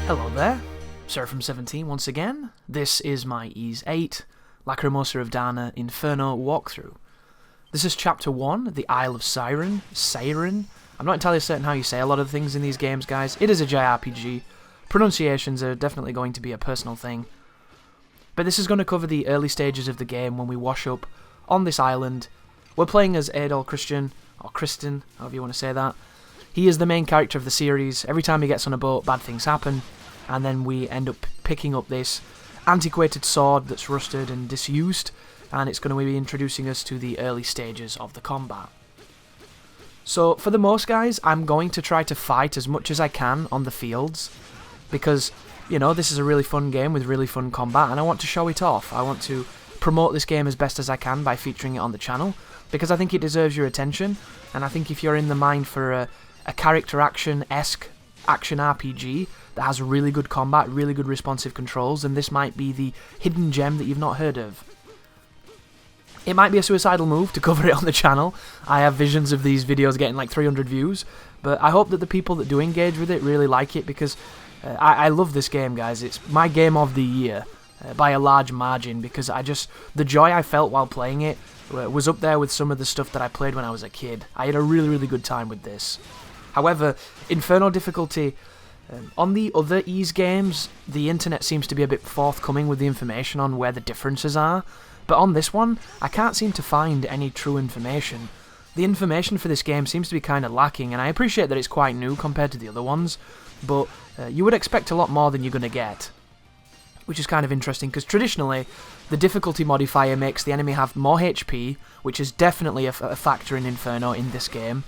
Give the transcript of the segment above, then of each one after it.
Hello there, Sir from 17 once again. This is my Ys VIII, Lacrimosa of Dana, Inferno walkthrough. This is Chapter 1, the Isle of Seiren. I'm not entirely certain how you say a lot of things in these games, guys. It is a JRPG. Pronunciations are definitely going to be a personal thing. But this is going to cover the early stages of the game when we wash up on this island. We're playing as Adol Christian, or Kristen, however you want to say that. He is the main character of the series. Every time he gets on a boat, bad things happen. And then we end up picking up this antiquated sword that's rusted and disused, and it's going to be introducing us to the early stages of the combat. So, for the most, guys, I'm going to try to fight as much as I can on the fields, because, you know, this is a really fun game with really fun combat, and I want to show it off. I want to promote this game as best as I can by featuring it on the channel, because I think it deserves your attention, and I think if you're in the mind for a character action-esque action RPG that has really good combat, really good responsive controls, and this might be the hidden gem that you've not heard of. It might be a suicidal move to cover it on the channel. I have visions of these videos getting like 300 views, but I hope that the people that do engage with it really like it, because I love this game, guys. It's my game of the year by a large margin, because the joy I felt while playing it was up there with some of the stuff that I played when I was a kid. I had a really, really good time with this. However, Inferno difficulty, on the other Ys games, the internet seems to be a bit forthcoming with the information on where the differences are, but on this one, I can't seem to find any true information. The information for this game seems to be kind of lacking, and I appreciate that it's quite new compared to the other ones, but you would expect a lot more than you're going to get. Which is kind of interesting, because traditionally, the difficulty modifier makes the enemy have more HP, which is definitely a factor in Inferno in this game.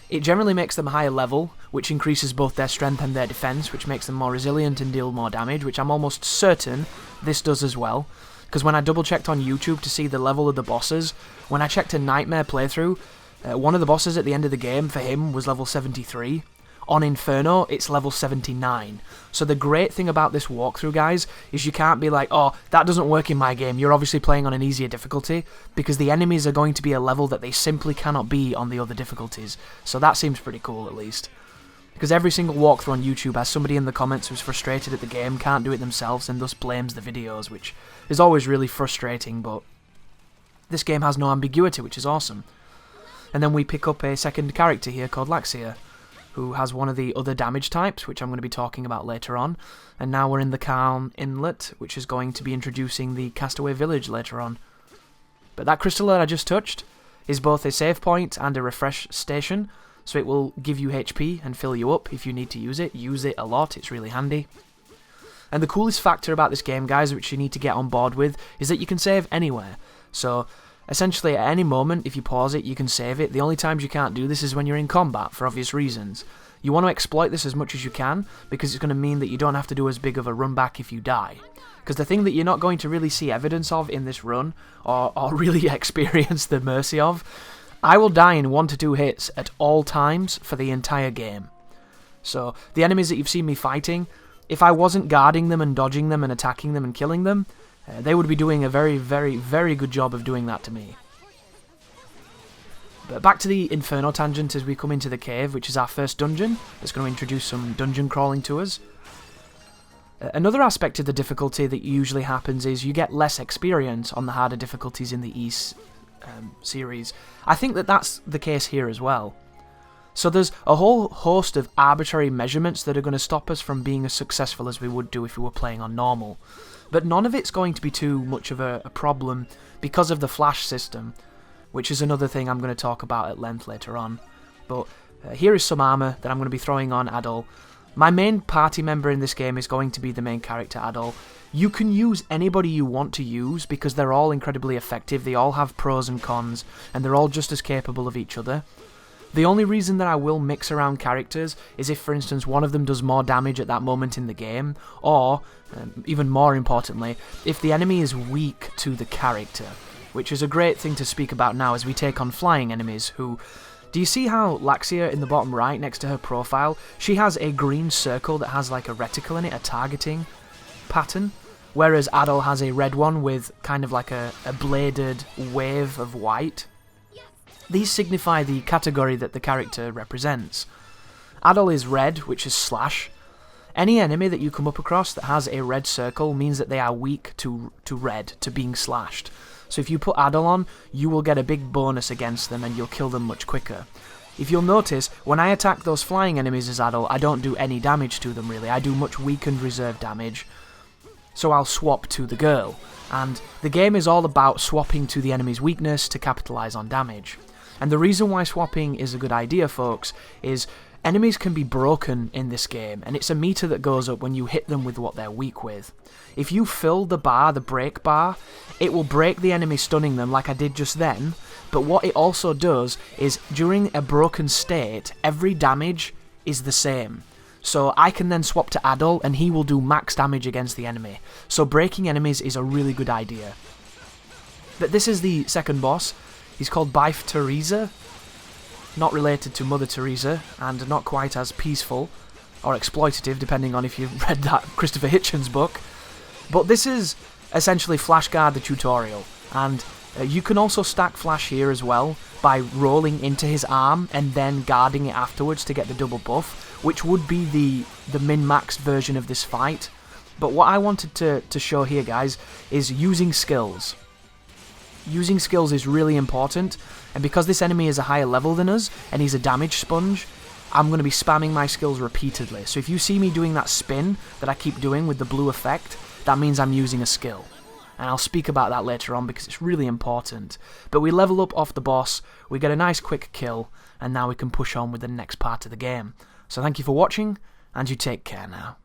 It generally makes them higher level, which increases both their strength and their defense, which makes them more resilient and deal more damage, which I'm almost certain this does as well. Because when I double-checked on YouTube to see the level of the bosses, when I checked a Nightmare playthrough, one of the bosses at the end of the game, for him, was level 73. On Inferno, it's level 79. So the great thing about this walkthrough, guys, is you can't be like, oh, that doesn't work in my game, you're obviously playing on an easier difficulty, because the enemies are going to be a level that they simply cannot be on the other difficulties. So that seems pretty cool, at least. Because every single walkthrough on YouTube has somebody in the comments who's frustrated at the game, can't do it themselves, and thus blames the videos, which is always really frustrating, but this game has no ambiguity, which is awesome. And then we pick up a second character here called Lacrimosa, who has one of the other damage types, which I'm going to be talking about later on. And now we're in the Calm Inlet, which is going to be introducing the Castaway Village later on. But that crystal that I just touched is both a save point and a refresh station, so it will give you HP and fill you up if you need to use it. Use it a lot, it's really handy. And the coolest factor about this game, guys, which you need to get on board with, is that you can save anywhere. So, essentially, at any moment, if you pause it, you can save it. The only times you can't do this is when you're in combat, for obvious reasons. You want to exploit this as much as you can, because it's going to mean that you don't have to do as big of a run back if you die. Because the thing that you're not going to really see evidence of in this run, or really experience the mercy of, I will die in 1 to 2 hits at all times for the entire game. So, the enemies that you've seen me fighting, if I wasn't guarding them and dodging them and attacking them and killing them, they would be doing a very, very, very good job of doing that to me. But back to the Inferno tangent as we come into the cave, which is our first dungeon. It's going to introduce some dungeon crawling to us. Another aspect of the difficulty that usually happens is you get less experience on the harder difficulties in the Ys series. I think that that's the case here as well. So there's a whole host of arbitrary measurements that are going to stop us from being as successful as we would do if we were playing on normal. But none of it's going to be too much of a problem because of the flash system, which is another thing I'm going to talk about at length later on. But here is some armour that I'm going to be throwing on Adol. My main party member in this game is going to be the main character, Adol. You can use anybody you want to use because they're all incredibly effective, they all have pros and cons, and they're all just as capable of each other. The only reason that I will mix around characters is if, for instance, one of them does more damage at that moment in the game, or, even more importantly, if the enemy is weak to the character, which is a great thing to speak about now as we take on flying enemies who... Do you see how Lacrimosa in the bottom right next to her profile, she has a green circle that has like a reticle in it, a targeting pattern, whereas Adol has a red one with kind of like a bladed wave of white. These signify the category that the character represents. Adol is red, which is slash. Any enemy that you come up across that has a red circle means that they are weak to red, to being slashed. So if you put Addle on, you will get a big bonus against them and you'll kill them much quicker. If you'll notice, when I attack those flying enemies as Addle, I don't do any damage to them really. I do much weakened reserve damage, so I'll swap to the girl. And the game is all about swapping to the enemy's weakness to capitalise on damage. And the reason why swapping is a good idea, folks, is enemies can be broken in this game, and it's a meter that goes up when you hit them with what they're weak with. If you fill the bar, the break bar, it will break the enemy stunning them like I did just then, but what it also does is, during a broken state, every damage is the same. So I can then swap to Addle and he will do max damage against the enemy. So breaking enemies is a really good idea. But this is the second boss. He's called Byfteriza. Not related to Mother Teresa, and not quite as peaceful or exploitative, depending on if you've read that Christopher Hitchens book. But this is essentially Flashguard the tutorial, and you can also stack Flash here as well by rolling into his arm and then guarding it afterwards to get the double buff, which would be the min-maxed version of this fight. But what I wanted to show here, guys, is using skills. Using skills is really important, and because this enemy is a higher level than us, and he's a damage sponge, I'm going to be spamming my skills repeatedly. So if you see me doing that spin that I keep doing with the blue effect, that means I'm using a skill. And I'll speak about that later on because it's really important. But we level up off the boss, we get a nice quick kill, and now we can push on with the next part of the game. So thank you for watching, and you take care now.